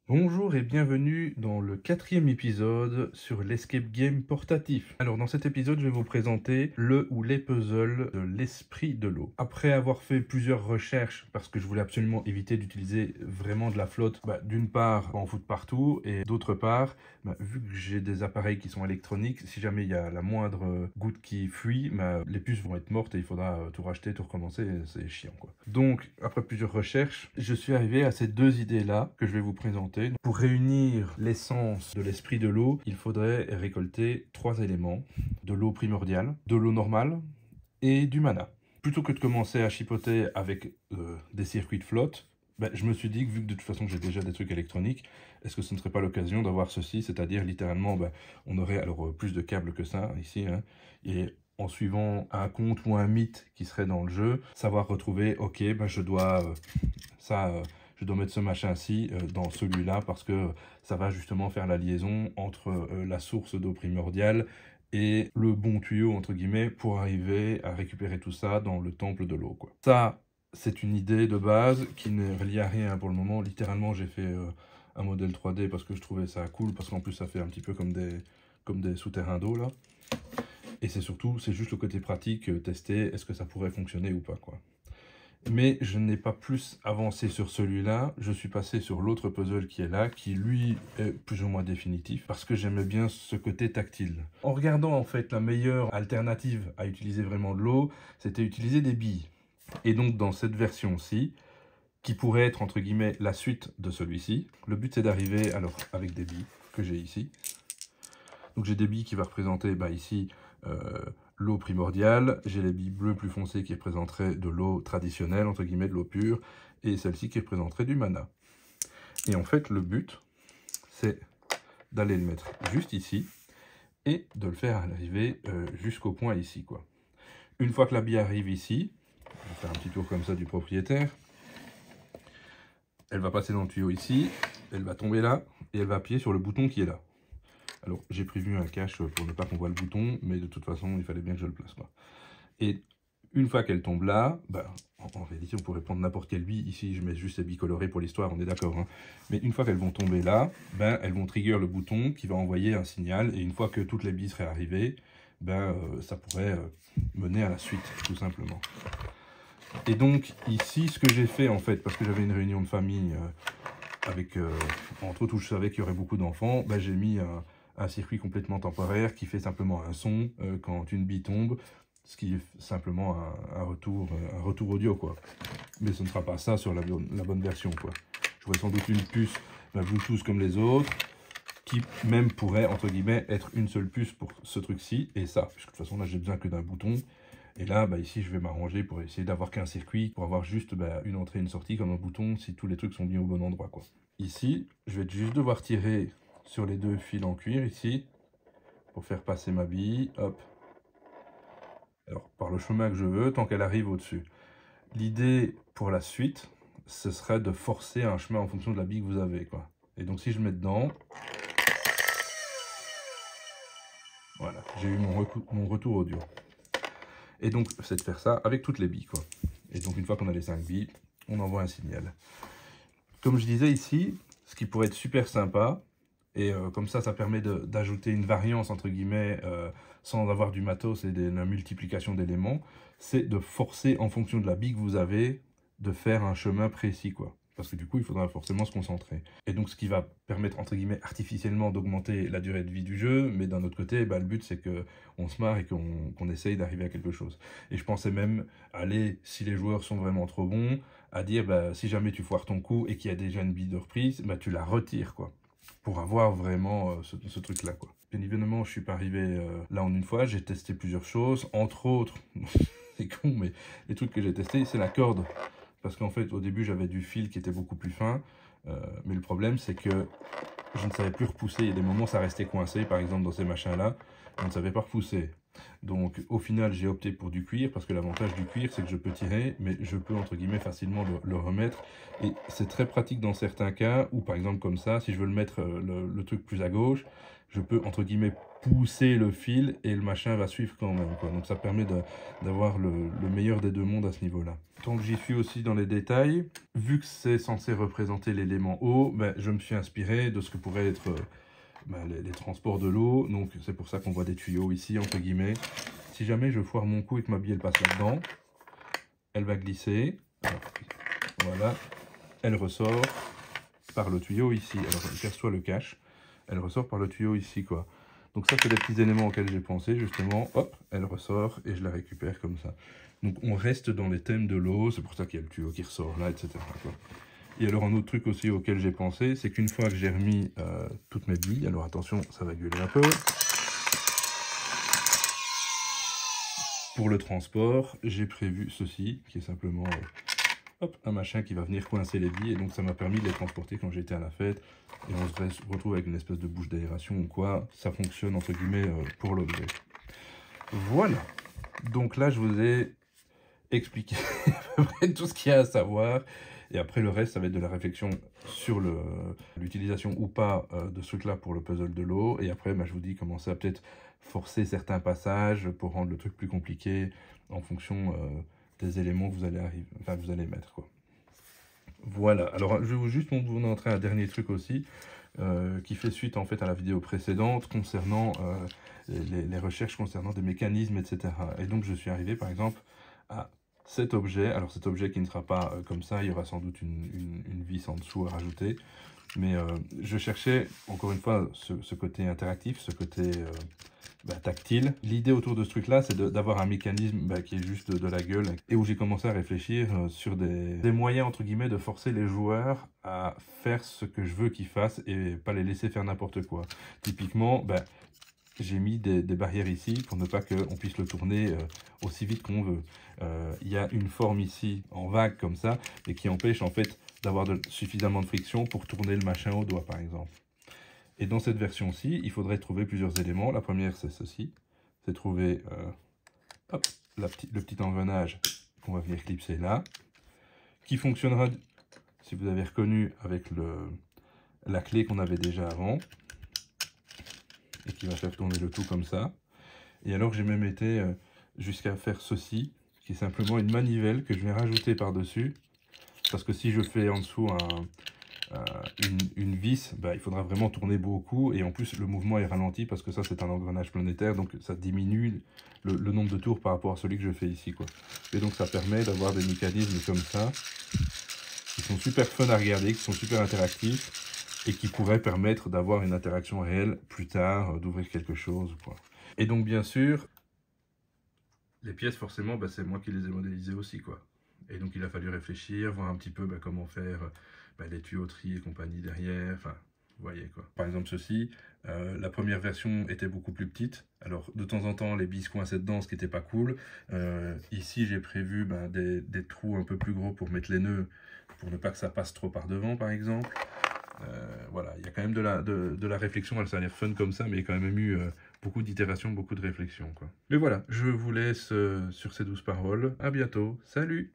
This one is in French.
Bonjour et bienvenue dans le 4e épisode sur l'escape game portatif. Alors dans cet épisode, je vais vous présenter le ou les puzzles de l'esprit de l'eau. Après avoir fait plusieurs recherches, parce que je voulais absolument éviter d'utiliser vraiment de la flotte, d'une part pour en foutre partout, et d'autre part, vu que j'ai des appareils qui sont électroniques, si jamais il y a la moindre goutte qui fuit, les puces vont être mortes et il faudra tout racheter, tout recommencer, et c'est chiant quoi. Donc après plusieurs recherches, je suis arrivé à ces deux idées-là que je vais vous présenter. Pour réunir l'essence de l'esprit de l'eau, il faudrait récolter 3 éléments. De l'eau primordiale, de l'eau normale et du mana. Plutôt que de commencer à chipoter avec des circuits de flotte, je me suis dit que vu que de toute façon j'ai déjà des trucs électroniques, est-ce que ce ne serait pas l'occasion d'avoir ceci, c'est-à-dire littéralement, on aurait alors plus de câbles que ça ici, hein, et en suivant un conte ou un mythe qui serait dans le jeu, savoir retrouver, ok, je dois je dois mettre ce machin-ci dans celui-là parce que ça va justement faire la liaison entre la source d'eau primordiale et le bon tuyau, entre guillemets, pour arriver à récupérer tout ça dans le temple de l'eau, quoi. Ça, c'est une idée de base qui n'est reliée à rien pour le moment. Littéralement, j'ai fait un modèle 3D parce que je trouvais ça cool, parce qu'en plus, ça fait un petit peu comme des souterrains d'eau, là. Et c'est surtout, c'est juste le côté pratique, tester, est-ce que ça pourrait fonctionner ou pas, quoi. Mais je n'ai pas plus avancé sur celui-là, je suis passé sur l'autre puzzle qui est là, qui lui est plus ou moins définitif, parce que j'aimais bien ce côté tactile. En regardant en fait la meilleure alternative à utiliser vraiment de l'eau, c'était utiliser des billes. Et donc dans cette version-ci, qui pourrait être entre guillemets la suite de celui-ci, le but c'est d'arriver alors avec des billes que j'ai ici. Donc j'ai des billes qui va représenter ici l'eau primordiale, j'ai les billes bleues plus foncées qui représenteraient de l'eau traditionnelle, entre guillemets de l'eau pure, et celle-ci qui représenterait du mana. Et en fait le but c'est d'aller le mettre juste ici, et de le faire arriver jusqu'au point ici, quoi. Une fois que la bille arrive ici, je vais faire un petit tour comme ça du propriétaire, elle va passer dans le tuyau ici, elle va tomber là, et elle va appuyer sur le bouton qui est là. Alors, j'ai prévu un cache pour ne pas qu'on voit le bouton, mais de toute façon, il fallait bien que je le place, quoi. Et une fois qu'elle tombe là, en réalité, on pourrait prendre n'importe quelle bille. Ici, je mets juste les billes colorées pour l'histoire, on est d'accord, hein. Mais une fois qu'elles vont tomber là, elles vont trigger le bouton qui va envoyer un signal. Et une fois que toutes les billes seraient arrivées, ça pourrait mener à la suite, tout simplement. Et donc, ici, ce que j'ai fait, en fait, parce que j'avais une réunion de famille avec, entre autres, où je savais qu'il y aurait beaucoup d'enfants, j'ai mis un circuit complètement temporaire qui fait simplement un son quand une bille tombe, ce qui est simplement un retour audio, quoi. Mais ce ne sera pas ça sur la bonne version, quoi. J'aurai sans doute une puce Bluetooth comme les autres, qui même pourrait, entre guillemets, être une seule puce pour ce truc-ci, et ça, puisque de toute façon, là, j'ai besoin que d'un bouton. Et là, ici, je vais m'arranger pour essayer d'avoir qu'un circuit, pour avoir juste une entrée et une sortie comme un bouton, si tous les trucs sont bien au bon endroit, quoi. Ici, je vais juste devoir tirer sur les deux fils en cuir, ici, pour faire passer ma bille, hop. Alors, par le chemin que je veux, tant qu'elle arrive au-dessus. L'idée, pour la suite, ce serait de forcer un chemin en fonction de la bille que vous avez, quoi. Et donc, si je mets dedans, voilà, j'ai eu mon retour audio. Et donc, c'est de faire ça avec toutes les billes, quoi. Et donc, une fois qu'on a les 5 billes, on envoie un signal. Comme je disais ici, ce qui pourrait être super sympa, et comme ça permet d'ajouter une variance, entre guillemets, sans avoir du matos et de la multiplication d'éléments, c'est de forcer, en fonction de la bille que vous avez, de faire un chemin précis, quoi. Parce que du coup, il faudra forcément se concentrer. Et donc, ce qui va permettre, entre guillemets, artificiellement d'augmenter la durée de vie du jeu, mais d'un autre côté, le but, c'est qu'on se marre et qu'on essaye d'arriver à quelque chose. Et je pensais même aller, si les joueurs sont vraiment trop bons, à dire, si jamais tu foires ton coup et qu'il y a déjà une bille de reprise, tu la retires, quoi. Pour avoir vraiment ce truc-là, quoi. Bien évidemment, je suis pas arrivé là en une fois, j'ai testé plusieurs choses, entre autres, c'est con, mais les trucs que j'ai testés, c'est la corde. Parce qu'en fait, au début, j'avais du fil qui était beaucoup plus fin, mais le problème, c'est que je ne savais plus repousser. Il y a des moments, ça restait coincé, par exemple, dans ces machins-là, on ne savait pas repousser. Donc au final j'ai opté pour du cuir parce que l'avantage du cuir c'est que je peux tirer mais je peux entre guillemets facilement le remettre et c'est très pratique dans certains cas où par exemple comme ça si je veux le mettre le truc plus à gauche je peux entre guillemets pousser le fil et le machin va suivre quand même quoi. Donc ça permet d'avoir le meilleur des deux mondes à ce niveau là. Tant que j'y suis aussi dans les détails, vu que c'est censé représenter l'élément eau, ben, je me suis inspiré de ce que pourrait être les transports de l'eau, donc c'est pour ça qu'on voit des tuyaux ici, entre guillemets. Si jamais je foire mon coup et que ma bille elle passe là-dedans, elle va glisser, voilà, elle ressort par le tuyau ici. Alors elle perçoit le cache, elle ressort par le tuyau ici, quoi. Donc ça, c'est des petits éléments auxquels j'ai pensé, justement, hop, elle ressort et je la récupère comme ça. Donc on reste dans les thèmes de l'eau, c'est pour ça qu'il y a le tuyau qui ressort là, etc., quoi. Et alors un autre truc aussi auquel j'ai pensé, c'est qu'une fois que j'ai remis toutes mes billes, alors attention, ça va gueuler un peu. Pour le transport, j'ai prévu ceci, qui est simplement hop, un machin qui va venir coincer les billes, et donc ça m'a permis de les transporter quand j'étais à la fête, et on se retrouve avec une espèce de bouche d'aération ou quoi, ça fonctionne entre guillemets pour l'objet. Voilà, donc là je vous ai expliqué à peu près tout ce qu'il y a à savoir. Et après, le reste, ça va être de la réflexion sur l'utilisation ou pas de ce truc-là pour le puzzle de l'eau. Et après, je vous dis, commencez à peut-être forcer certains passages pour rendre le truc plus compliqué en fonction des éléments que vous allez mettre, quoi. Voilà. Alors, je vais juste vous montrer un dernier truc aussi qui fait suite en fait à la vidéo précédente concernant les recherches concernant des mécanismes, etc. Et donc, je suis arrivé, par exemple, à cet objet. Alors cet objet qui ne sera pas comme ça, il y aura sans doute une vis en dessous à rajouter. Mais je cherchais encore une fois ce côté interactif, ce côté tactile. L'idée autour de ce truc là, c'est d'avoir un mécanisme qui est juste de la gueule et où j'ai commencé à réfléchir sur des moyens entre guillemets de forcer les joueurs à faire ce que je veux qu'ils fassent et pas les laisser faire n'importe quoi. Typiquement, j'ai mis des barrières ici pour ne pas qu'on puisse le tourner aussi vite qu'on veut. Il y a une forme ici en vague comme ça, et qui empêche en fait d'avoir suffisamment de friction pour tourner le machin au doigt par exemple. Et dans cette version-ci, il faudrait trouver plusieurs éléments. La première c'est ceci, c'est trouver hop, le petit engrenage qu'on va venir clipser là, qui fonctionnera, si vous avez reconnu, avec la clé qu'on avait déjà avant, et qui va faire tourner le tout comme ça. Et alors j'ai même été jusqu'à faire ceci, qui est simplement une manivelle que je vais rajouter par-dessus, parce que si je fais en dessous une vis, il faudra vraiment tourner beaucoup, et en plus le mouvement est ralenti, parce que ça c'est un engrenage planétaire, donc ça diminue le nombre de tours par rapport à celui que je fais ici, quoi. Et donc ça permet d'avoir des mécanismes comme ça, qui sont super fun à regarder, qui sont super interactifs, et qui pourrait permettre d'avoir une interaction réelle plus tard, d'ouvrir quelque chose, quoi. Et donc bien sûr, les pièces forcément, c'est moi qui les ai modélisées aussi, quoi. Et donc il a fallu réfléchir, voir un petit peu comment faire les tuyauteries et compagnie derrière, enfin, vous voyez quoi. Par exemple ceci, la première version était beaucoup plus petite, alors de temps en temps les billes coinçaient dedans, ce qui n'était pas cool. Ici j'ai prévu des trous un peu plus gros pour mettre les nœuds, pour ne pas que ça passe trop par devant par exemple. Voilà, il y a quand même de la réflexion, ça a l'air fun comme ça, mais il y a quand même eu beaucoup d'itérations, beaucoup de réflexions, quoi. Mais voilà, je vous laisse sur ces douces paroles. À bientôt, salut!